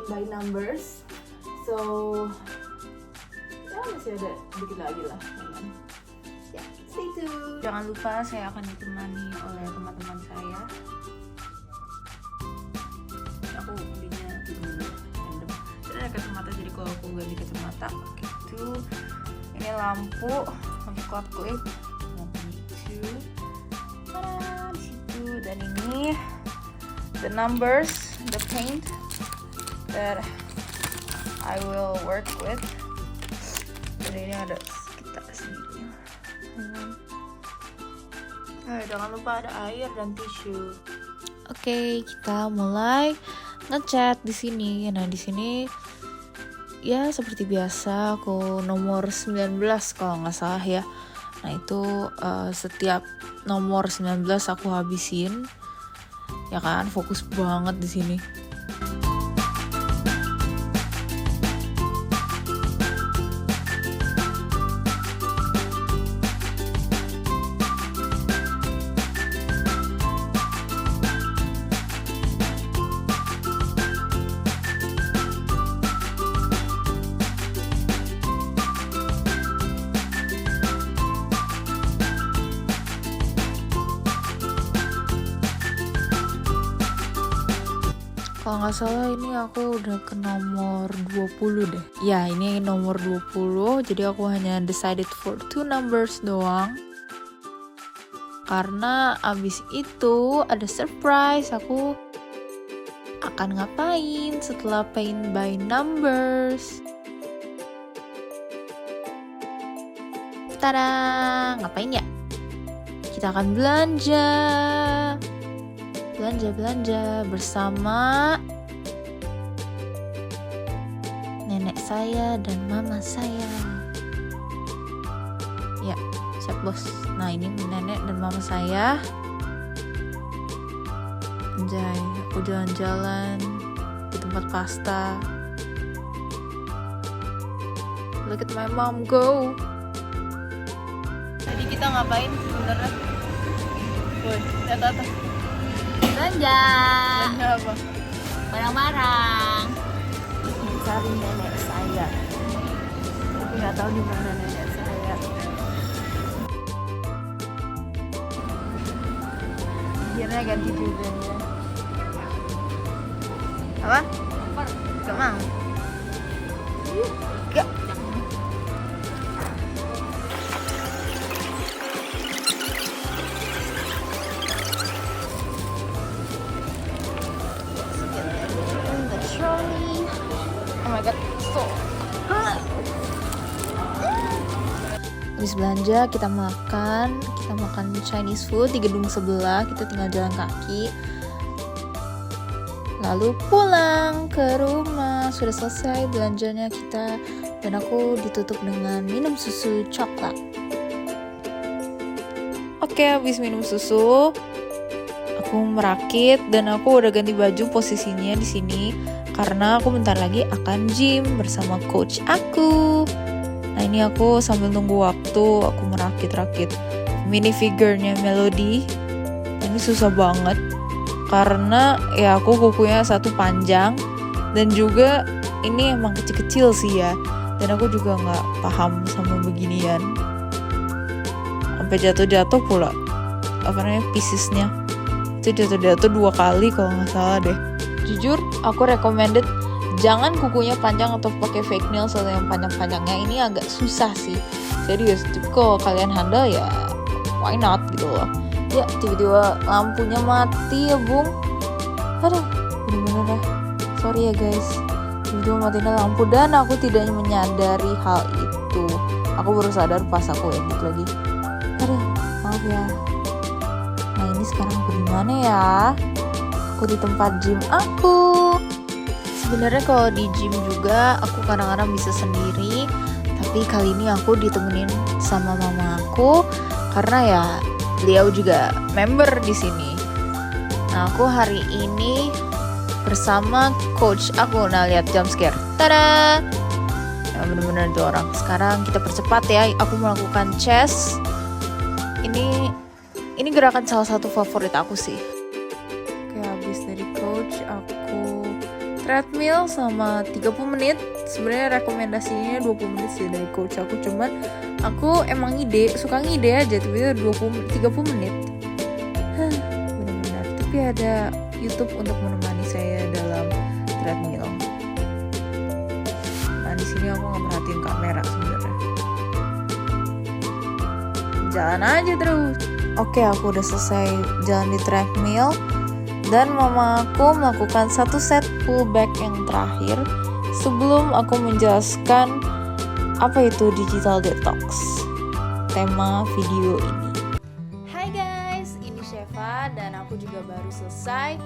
by numbers. So ya masih ada dikit lagi lah. Ya, stay tuned. Jangan lupa saya akan ditemani oleh teman-teman saya. Aku belinya dulu random. Ini ada kacamata, jadi kalau aku ganti kacamata gitu. Ini lampu aku lampu itu. Tada, di situ. Dan ini the numbers, the paint that I will work with. Dan ini ada sekitar segini. Jangan lupa ada air dan tisu. Oke, kita mulai ngecat di sini. Nah, di sini ya seperti biasa aku nomor 19 kalau nggak salah ya. Nah, itu setiap nomor 19 aku habisin. Ya kan, fokus banget di sini. Kalau nggak salah ini aku udah ke nomor 20 deh. Ya, ini nomor 20. Jadi aku hanya decided for 2 numbers doang. Karena abis itu ada surprise. Aku akan ngapain setelah paint by numbers. Tada! Ngapain ya? Kita akan belanja bersama nenek saya dan mama saya. Ya, siap bos. Nah, ini nenek dan mama saya. Anjay, aku jalan-jalan di tempat pasta. Look at my mom go. Tadi kita ngapain sebenarnya? Woi, lihat atas. Belanja apa? barang-barang. Mencari nenek saya. Tapi nggak tahu di mana nenek saya. Akhirnya ganti juga ya. Apa? Gak mau. Gak. Oh my god, so habis belanja kita makan Chinese food di gedung sebelah. Kita tinggal jalan kaki lalu pulang ke rumah. Sudah selesai belanjanya kita, dan aku ditutup dengan minum susu coklat. Oke, habis minum susu aku merakit dan aku udah ganti baju posisinya di sini karena aku bentar lagi akan gym bersama coach aku. Nah, ini aku sambil nunggu waktu aku merakit-rakit mini figurnya Melody. Ini susah banget karena ya aku kukunya satu panjang dan juga ini emang kecil-kecil sih ya, dan aku juga nggak paham sama beginian. Sampai jatuh-jatuh pula piecesnya. Itu jatuh-jatuh 2 kali kalau nggak salah deh. Jujur, aku recommended jangan kukunya panjang atau pakai fake nails atau yang panjang-panjangnya. Ini agak susah sih, serius. Tapi kalau kalian handle ya why not gitu loh. Ya, tiba-tiba lampunya mati ya bung. Aduh, bener-bener deh. Sorry ya guys, tiba-tiba matiin lampu dan aku tidak menyadari hal itu. Aku baru sadar pas aku edit lagi. Aduh, maaf ya. Nah, ini sekarang aku di mana ya? Aku di tempat gym aku. Sebenarnya kalau di gym juga aku kadang-kadang bisa sendiri, tapi kali ini aku ditemenin sama mama aku karena ya beliau juga member di sini. Nah, aku hari ini bersama coach aku. Nah, lihat jump scare. Tada! Ya, bener-bener itu orang. Sekarang kita percepat ya. Aku melakukan chest. Ini gerakan salah satu favorit aku sih. Oke, habis dari coach aku treadmill sama 30 menit. Sebenarnya rekomendasinya 20 menit sih dari coach aku, cuman aku emang suka ngide aja, tapi 30 menit. Benar-benar. Tapi ada YouTube untuk menemani saya dalam treadmill. Nah, di sini aku nggak merhatiin kamera sebenarnya. Jalan aja terus. Oke, aku udah selesai jalan di treadmill dan mama aku melakukan satu set pull back yang terakhir sebelum aku menjelaskan apa itu digital detox, tema video ini. Hai guys, ini Sheva dan aku juga baru selesai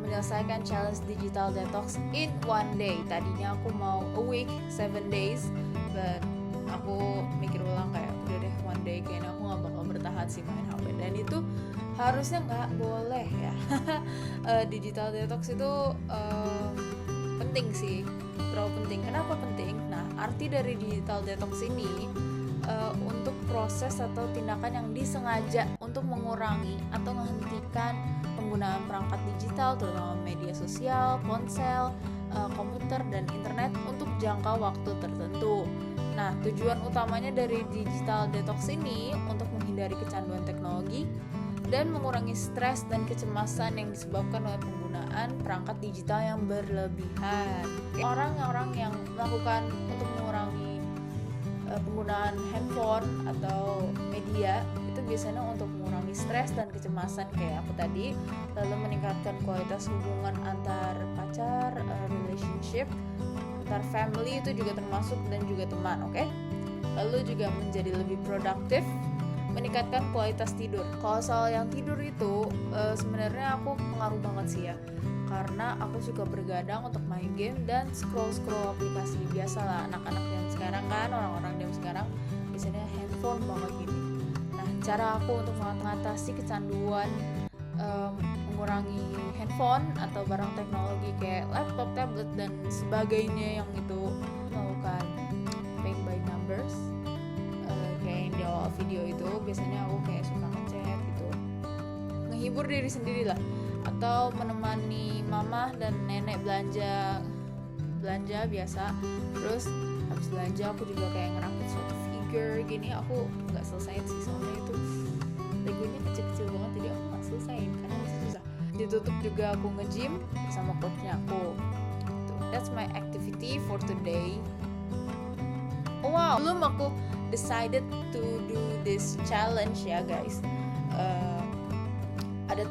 menyelesaikan challenge digital detox in one day. Tadinya aku mau a week, 7 days, but aku mikir ulang kayak udah deh one day, kayaknya aku gak bakal bertahan sih main HP. Dan itu harusnya gak boleh ya. Digital detox itu penting sih, terlalu penting. Kenapa penting? Nah, arti dari digital detox ini untuk proses atau tindakan yang disengaja untuk mengurangi atau menghentikan penggunaan perangkat digital, terutama media sosial, ponsel, komputer, dan internet untuk jangka waktu tertentu. Nah, tujuan utamanya dari digital detox ini untuk menghindari kecanduan teknologi dan mengurangi stres dan kecemasan yang disebabkan oleh penggunaan perangkat digital yang berlebihan. Orang-orang yang melakukan untuk mengurangi penggunaan handphone atau media itu biasanya untuk mengurangi stres dan kecemasan kayak aku tadi, lalu meningkatkan kualitas hubungan antar pacar, relationship, antar family itu juga termasuk, dan juga teman, oke? Lalu juga menjadi lebih produktif, meningkatkan kualitas tidur. Kalau soal yang tidur itu sebenarnya aku pengaruh banget sih ya, karena aku suka bergadang untuk main game dan scroll aplikasi. Biasalah anak-anak yang sekarang kan, orang-orang yang sekarang biasanya handphone banget gini. Nah, cara aku untuk mengatasi kecanduan mengurangi handphone atau barang teknologi kayak laptop, tablet, dan sebagainya yang itu melakukan paying by numbers, kayak yang di awal video itu biasanya aku kayak suka ngechat gitu, ngehibur diri sendiri lah, atau menemani mama dan nenek belanja biasa. Terus habis belanja aku juga kayak ngerakit suatu figure gini. Aku nggak selesaiin sih soalnya itu legonya kecil-kecil banget, jadi aku nggak selesaiin karena masih susah. Ditutup juga aku nge-gym sama coachnya aku. That's my activity for today. Oh, wow, belum aku decided to do this challenge ya guys. Ada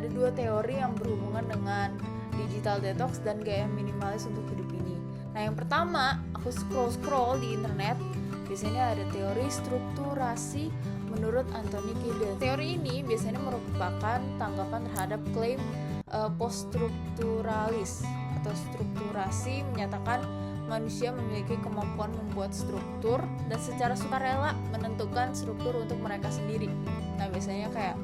dua teori yang berhubungan dengan digital detox dan gaya minimalis untuk hidup ini. Nah, yang pertama, aku scroll di internet, biasanya ada teori strukturasi menurut Anthony Giddens. Teori ini biasanya merupakan tanggapan terhadap klaim post-strukturalis atau strukturasi, menyatakan manusia memiliki kemampuan membuat struktur dan secara sukarela menentukan struktur untuk mereka sendiri. Nah, biasanya kayak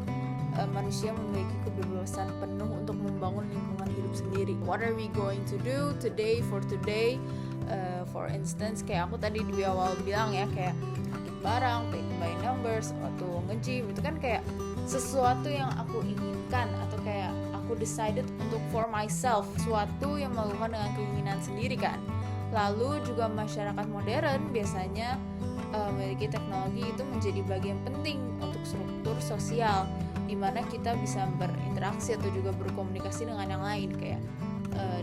manusia memiliki kebebasan penuh untuk membangun lingkungan hidup sendiri. What are we going to do today? For instance, kayak aku tadi di awal bilang ya, kayak rakit barang, pay by numbers, atau nge-gym, itu kan kayak sesuatu yang aku inginkan atau kayak aku decided untuk for myself, sesuatu yang melakukan dengan keinginan sendiri kan. Lalu juga masyarakat modern biasanya memiliki teknologi itu menjadi bagian penting untuk struktur sosial, di mana kita bisa berinteraksi atau juga berkomunikasi dengan yang lain kayak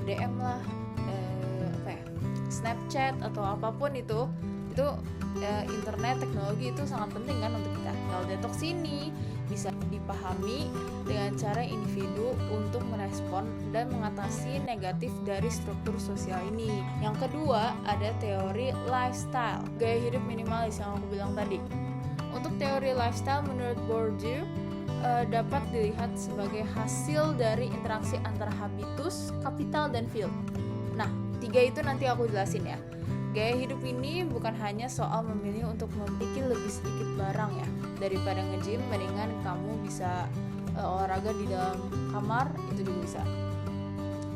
DM lah, Snapchat atau apapun itu internet, teknologi itu sangat penting kan untuk kita. Digital detox ini bisa dipahami dengan cara individu untuk merespon dan mengatasi negatif dari struktur sosial ini. Yang kedua, ada teori lifestyle, gaya hidup minimalis yang aku bilang tadi. Untuk teori lifestyle menurut Bourdieu dapat dilihat sebagai hasil dari interaksi antara habitus, kapital, dan field. Nah, 3 itu nanti aku jelasin ya. Gaya hidup ini bukan hanya soal memilih untuk memiliki lebih sedikit barang ya. Daripada nge-gym, mendingan kamu bisa olahraga di dalam kamar, itu juga bisa.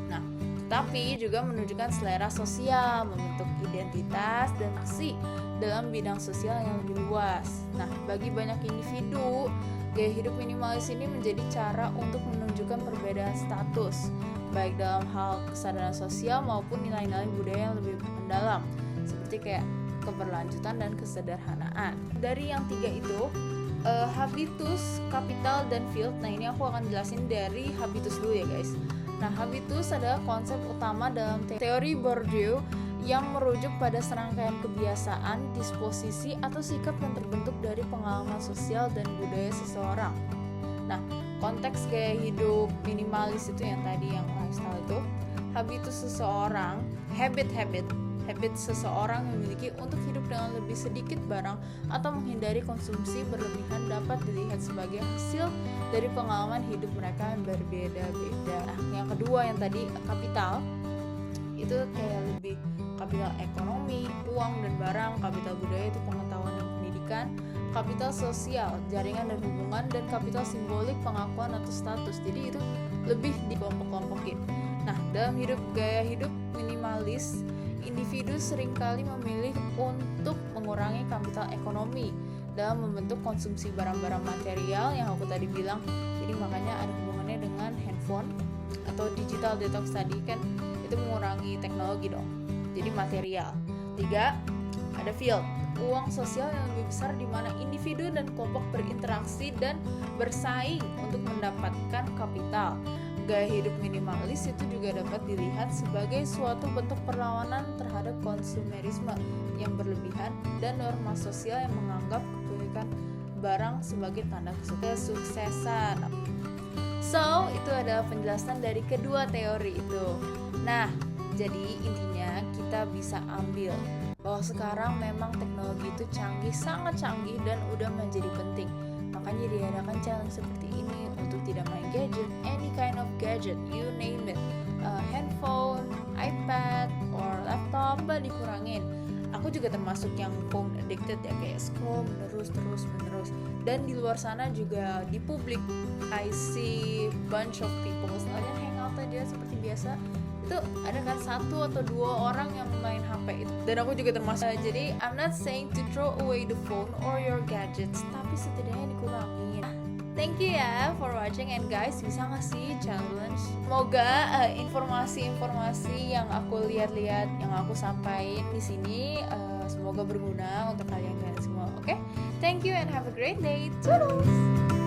Nah, tapi juga menunjukkan selera sosial, membentuk identitas dan aksi dalam bidang sosial yang lebih luas. Nah, bagi banyak individu, Gaya hidup minimalis ini menjadi cara untuk menunjukkan perbedaan status, baik dalam hal kesadaran sosial maupun nilai-nilai budaya yang lebih mendalam, seperti kayak keberlanjutan dan kesederhanaan. Dari yang tiga itu, habitus, kapital, dan field. Nah, ini aku akan jelasin dari habitus dulu ya guys. Nah, habitus adalah konsep utama dalam teori Bourdieu yang merujuk pada serangkaian kebiasaan, disposisi, atau sikap yang terbentuk dari pengalaman sosial dan budaya seseorang. Nah, konteks gaya hidup minimalis itu yang tadi yang lifestyle itu, habitus seseorang, habit seseorang memiliki untuk hidup dengan lebih sedikit barang atau menghindari konsumsi berlebihan dapat dilihat sebagai hasil dari pengalaman hidup mereka yang berbeda-beda. Nah, yang kedua yang tadi kapital, itu kayak lebih kapital ekonomi, uang dan barang, kapital budaya itu pengetahuan dan pendidikan, kapital sosial, jaringan dan hubungan, dan kapital simbolik, pengakuan atau status. Jadi itu lebih dikelompok-kelompokin. Nah, dalam gaya hidup minimalis, individu seringkali memilih untuk mengurangi kapital ekonomi dalam membentuk konsumsi barang-barang material yang aku tadi bilang. Jadi makanya ada hubungannya dengan handphone atau digital detox tadi kan, itu mengurangi teknologi dong. Jadi material. 3, ada field, uang sosial yang lebih besar di mana individu dan kelompok berinteraksi dan bersaing untuk mendapatkan kapital. Gaya hidup minimalis itu juga dapat dilihat sebagai suatu bentuk perlawanan terhadap konsumerisme yang berlebihan dan norma sosial yang menganggap kepemilikan barang sebagai tanda kesuksesan. So, itu adalah penjelasan dari kedua teori itu. Nah, jadi intinya kita bisa ambil bahwa sekarang memang teknologi itu canggih, sangat canggih dan udah menjadi penting. Makanya diadakan challenge seperti ini untuk tidak main gadget, any kind of gadget, you name it, handphone, iPad, or laptop, dikurangin. Aku juga termasuk yang phone addicted ya, kayak scroll menerus. Dan di luar sana juga di publik, I see bunch of people kalian hangout aja seperti biasa, itu ada kan 1 atau 2 orang yang main HP itu, dan aku juga termasuk. Jadi I'm not saying to throw away the phone or your gadgets, tapi setidaknya dikurangin. Thank you ya for watching, and guys, bisa nggak sih challenge? Semoga informasi-informasi yang aku lihat-lihat, yang aku sampaikan di sini, semoga berguna untuk kalian semua. Oke? Thank you and have a great day. Toodles!